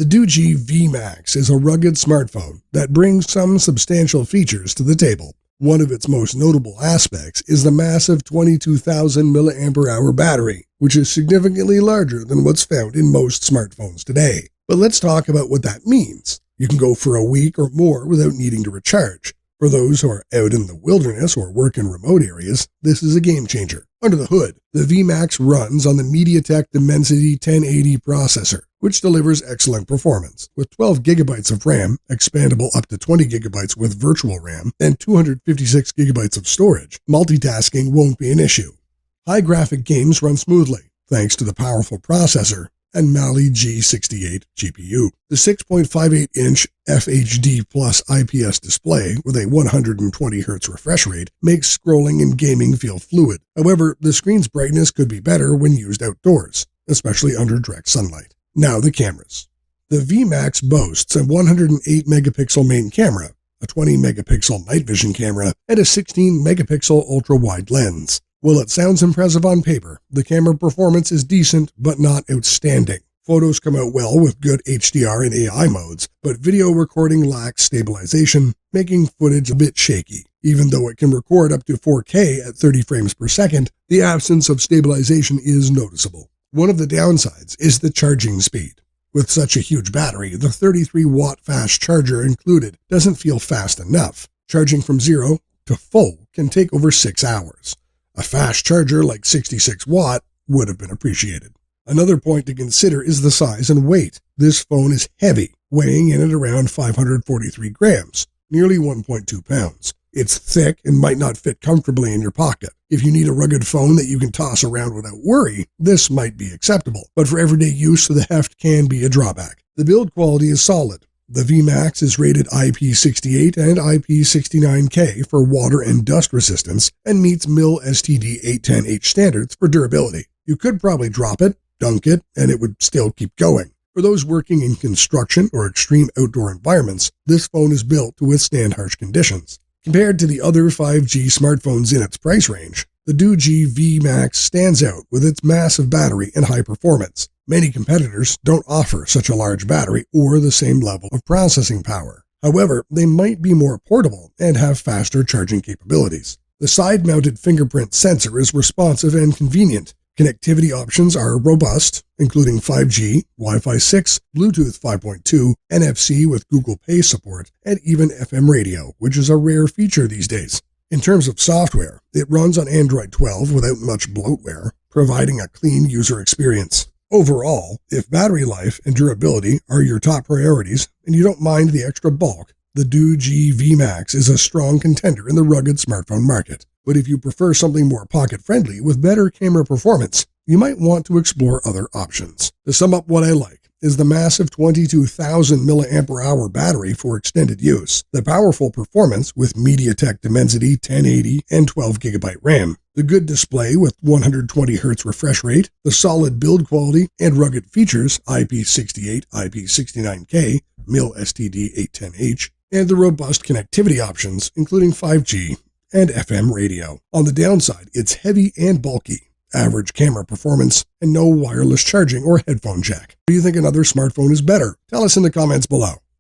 The Doogee V Max is a rugged smartphone that brings some substantial features to the table. One of its most notable aspects is the massive 22,000 mAh battery, which is significantly larger than what's found in most smartphones today. But let's talk about what that means. You can go for a week or more without needing to recharge. For those who are out in the wilderness or work in remote areas, this is a game changer. Under the hood, the V Max runs on the MediaTek Dimensity 1080 processor, which delivers excellent performance. With 12 GB of RAM, expandable up to 20 GB with virtual RAM, and 256 GB of storage, multitasking won't be an issue. High graphic games run smoothly, thanks to the powerful processor and Mali G68 GPU. The 6.58-inch FHD Plus IPS display with a 120Hz refresh rate makes scrolling and gaming feel fluid. However, the screen's brightness could be better when used outdoors, especially under direct sunlight. Now the cameras. The V Max boasts a 108-megapixel main camera, a 20-megapixel night vision camera, and a 16-megapixel ultra-wide lens. While it sounds impressive on paper, the camera performance is decent but not outstanding. Photos come out well with good HDR and AI modes, but video recording lacks stabilization, making footage a bit shaky. Even though it can record up to 4K at 30 frames per second, the absence of stabilization is noticeable. One of the downsides is the charging speed. With such a huge battery, the 33-watt fast charger included doesn't feel fast enough. Charging from 0 to full can take over 6 hours. A fast charger like 66 watt would have been appreciated. Another point to consider is the size and weight. This phone is heavy, weighing in at around 543 grams, nearly 1.2 pounds. It's thick and might not fit comfortably in your pocket. If you need a rugged phone that you can toss around without worry, this might be acceptable. But for everyday use, the heft can be a drawback. The build quality is solid. The V Max is rated IP68 and IP69K for water and dust resistance and meets MIL STD 810H standards for durability. You could probably drop it, dunk it, and it would still keep going. For those working in construction or extreme outdoor environments, this phone is built to withstand harsh conditions. Compared to the other 5G smartphones in its price range, the Doogee V Max stands out with its massive battery and high performance. Many competitors don't offer such a large battery or the same level of processing power. However, they might be more portable and have faster charging capabilities. The side-mounted fingerprint sensor is responsive and convenient. Connectivity options are robust, including 5G, Wi-Fi 6, Bluetooth 5.2, NFC with Google Pay support, and even FM radio, which is a rare feature these days. In terms of software, it runs on Android 12 without much bloatware, providing a clean user experience. Overall, if battery life and durability are your top priorities and you don't mind the extra bulk, the Doogee V Max is a strong contender in the rugged smartphone market. But if you prefer something more pocket-friendly with better camera performance, you might want to explore other options. To sum up what I like is the massive 22,000 mAh battery for extended use, the powerful performance with MediaTek Dimensity 1080 and 12 GB RAM, the good display with 120Hz refresh rate, the solid build quality and rugged features IP68, IP69K, MIL STD 810H, and the robust connectivity options including 5G and FM radio. On the downside, it's heavy and bulky, average camera performance, and no wireless charging or headphone jack. Do you think another smartphone is better? Tell us in the comments below.